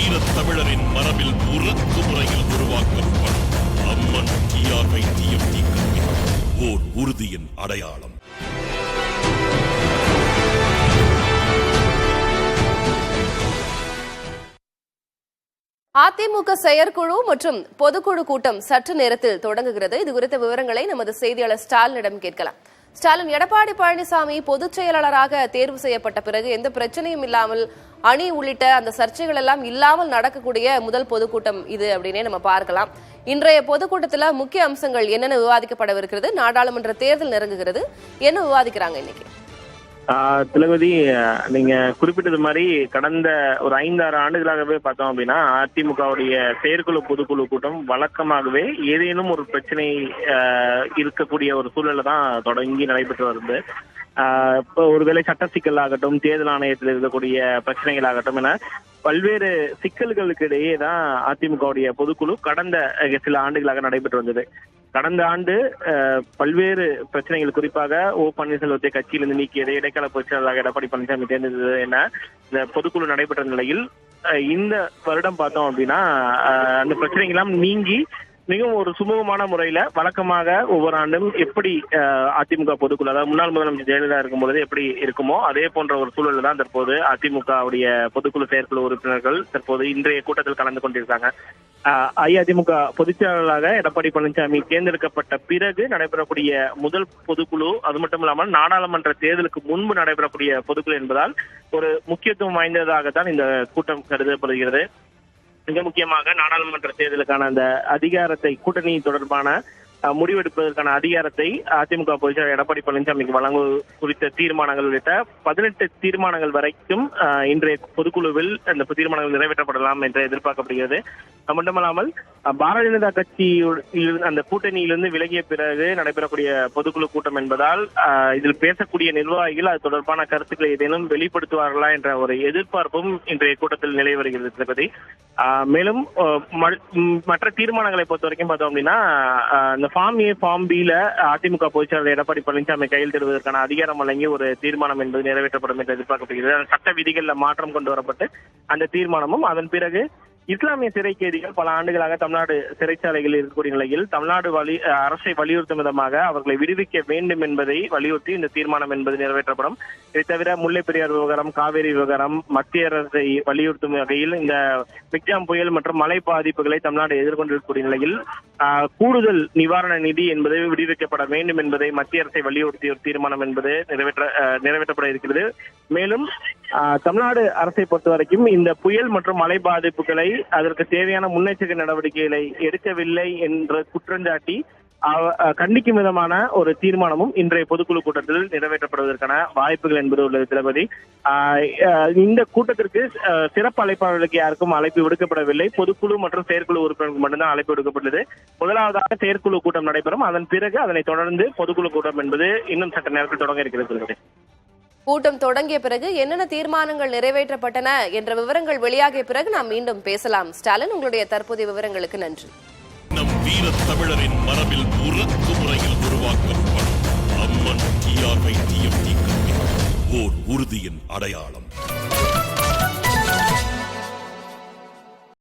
வீரத் தமிழரின் மரபில் உறக்கு முறையில் உருவாக்கப்படும் அம்மன் TRY-TFT கல்வி ஓர் உறுதியின் அடையாளம். அதிமுக செயற்குழு மற்றும் பொதுக்குழு கூட்டம் சற்று நேரத்தில் தொடங்குகிறது. இது குறித்த விவரங்களை நமது செய்தியாளர் ஸ்டாலினிடம் கேட்கலாம். ஸ்டாலின், எடப்பாடி பழனிசாமி பொதுச் செயலாளராக தேர்வு செய்யப்பட்ட பிறகு எந்த பிரச்சனையும் இல்லாமல் அணி உள்ளிட்ட அந்த சர்ச்சைகள் எல்லாம் இல்லாமல் நடக்கக்கூடிய முதல் பொதுக்கூட்டம் இது அப்படின்னே நம்ம பார்க்கலாம். இன்றைய பொதுக்கூட்டத்தில் முக்கிய அம்சங்கள் என்னென்ன விவாதிக்கப்படவிருக்கிறது? நாடாளுமன்ற தேர்தல் நெருங்குகிறது, என்ன விவாதிக்கிறாங்க இன்னைக்கு? திலகவதி, நீங்க குறிப்பிட்டது மாதிரி கடந்த ஒரு 5-6 ஆண்டுகளாகவே பார்த்தோம் அப்படின்னா அதிமுகவுடைய செயற்குழு பொதுக்குழு கூட்டம் வழக்கமாகவே ஏதேனும் ஒரு பிரச்சனை இருக்கக்கூடிய ஒரு சூழல்ல தான் தொடங்கி நடைபெற்று வருது. இப்போ ஒருவேளை சட்ட சிக்கல் ஆகட்டும், தேர்தல் ஆணையத்தில் இருக்கக்கூடிய பிரச்சனைகள் ஆகட்டும் என பல்வேறு சிக்கல்களுக்கு இடையே தான் அதிமுகவுடைய பொதுக்குழு கடந்த சில ஆண்டுகளாக நடைபெற்று வந்தது. கடந்த ஆண்டு பல்வேறு பிரச்சனைகள், குறிப்பாக பன்னீர்செல்வத்தை கட்சியிலிருந்து நீக்கியது, இடைக்கால பொதுச் செயலாளராக எடப்பாடி பழனிசாமி தேர்ந்தெடுத்தது என இந்த பொதுக்குழு நடைபெற்ற நிலையில் இந்த வருடம் பார்த்தோம் அப்படின்னா அந்த பிரச்சனைகள் எல்லாம் நீங்கி மிகவும் ஒரு சுமூகமான முறையில வழக்கமாக ஒவ்வொரு ஆண்டும் எப்படி அதிமுக பொதுக்குழு, அதாவது முன்னாள் முதலமைச்சர் ஜெயலலிதா இருக்கும் பொழுது எப்படி இருக்குமோ அதே போன்ற ஒரு சூழல் தான் தற்போது அதிமுகவுடைய பொதுக்குழு செயற்குழு உறுப்பினர்கள் தற்போது இன்றைய கூட்டத்தில் கலந்து கொண்டிருக்காங்க. அஇஅதிமுக பொதுச் செயலாளராக எடப்பாடி பழனிசாமி தேர்ந்தெடுக்கப்பட்ட பிறகு நடைபெறக்கூடிய முதல் பொதுக்குழு, அது மட்டும் இல்லாமல் நாடாளுமன்ற தேர்தலுக்கு முன்பு நடைபெறக்கூடிய பொதுக்குழு என்பதால் ஒரு முக்கியத்துவம் வாய்ந்ததாகத்தான் இந்த கூட்டம் கருதப்படுகிறது. மிக முக்கியமாக நாடாளுமன்ற தேர்தலுக்கான அந்த அதிகாரத்தை, கூட்டணி தொடர்பான முடிவெடுப்பதற்கான அதிகாரத்தை அதிமுக பொதுச் செயலாளர் எடப்பாடி பழனிசாமிக்கு வழங்குவது குறித்த தீர்மானங்கள் உள்ளிட்ட 18 தீர்மானங்கள் வரைக்கும் இன்றைய பொதுக்குழுவில் அந்த தீர்மானங்கள் நிறைவேற்றப்படலாம் என்று எதிர்பார்க்கப்படுகிறது. அது மட்டுமல்லாமல் பாரதிய ஜனதா கட்சி அந்த கூட்டணியிலிருந்து விலகிய பிறகு நடைபெறக்கூடிய பொதுக்குழு கூட்டம் என்பதால் இதில் பேசக்கூடிய நிர்வாகிகள் அது தொடர்பான கருத்துக்களை ஏதேனும் வெளிப்படுத்துவார்களா என்ற ஒரு எதிர்பார்ப்பும் இன்றைய கூட்டத்தில் நிலை வருகிறது திருப்பதி. மேலும் மற்ற தீர்மானங்களை பொறுத்த வரைக்கும் பார்த்தோம் அப்படின்னா இந்த ஃபார்ம் ஏ ஃபார்ம் பில அதிமுக பொதுச் செயலாளர் எடப்பாடி பழனிசாமி கையெழுத்திடுவதற்கான அதிகாரம் வழங்கி ஒரு தீர்மானம் என்பது நிறைவேற்றப்படும் என்று எதிர்பார்க்கப்படுகிறது. சட்ட விதிகள்ல மாற்றம் கொண்டு வரப்பட்டு அந்த தீர்மானமும், அதன் பிறகு இஸ்லாமிய சிறை கைதிகள் பல ஆண்டுகளாக தமிழ்நாடு சிறைச்சாலைகளில் இருக்கக்கூடிய நிலையில் தமிழ்நாடு அரசை வலியுறுத்தும் விதமாக அவர்களை விடுவிக்க வேண்டும் என்பதை வலியுறுத்தி இந்த தீர்மானம் என்பது நிறைவேற்றப்படும். இதை தவிர முல்லை பெரியார் விவகாரம், காவேரி விவகாரம், மத்திய அரசை வலியுறுத்தும் வகையில் இந்த மிக்ஜாம் புயல் மற்றும் மழை பாதிப்புகளை தமிழ்நாடு எதிர்கொண்டிருக்கக்கூடிய நிலையில் கூடுதல் நிவாரண நிதி என்பது விடுவிக்கப்பட வேண்டும் என்பதை மத்திய அரசை வலியுறுத்திய ஒரு தீர்மானம் என்பது நிறைவேற்றப்பட இருக்கிறது. மேலும் தமிழ்நாடு அரசை பொறுத்த வரைக்கும் இந்த புயல் மற்றும் மழை பாதிப்புகளை அதற்கு தேவையான முன்னெச்சரிக்கை நடவடிக்கைகளை எடுக்கவில்லை என்று குற்றஞ்சாட்டி கண்டிக்கும் விதமான ஒரு தீர்மானமும் இன்றைய பொதுக்குழு கூட்டத்தில் நிறைவேற்றப்படுவதற்கான வாய்ப்புகள் என்பது உள்ளது திலபதி. இந்த கூட்டத்திற்கு சிறப்பு அழைப்பாளர்களுக்கு யாருக்கும் அழைப்பு விடுக்கப்படவில்லை. பொதுக்குழு மற்றும் செயற்குழு உறுப்பினருக்கு மட்டும்தான் அழைப்பு விடுக்கப்பட்டது. முதலாவதாக செயற்குழு கூட்டம் நடைபெறும், அதன் பிறகு அதனை தொடர்ந்து பொதுக்குழு கூட்டம் என்பது இன்னும் சற்று நேரத்தில் தொடங்க இருக்கிறது. கூட்டம் தொடங்கிய பிறகு என்னென்ன தீர்மானங்கள் நிறைவேற்றப்பட்டன என்ற விவரங்கள் வெளியாகிய பிறகு நாம் மீண்டும் பேசலாம். ஸ்டாலின், உங்களுடைய தற்போதைய விவரங்களுக்கு நன்றி. நம் வீரத் தமிழரின் மரபில் உறக்கு முறையில் உருவாக்கப்படும் அம்மன் TRY-TFT கல்வி ஓர் உறுதியின் அடையாளம்.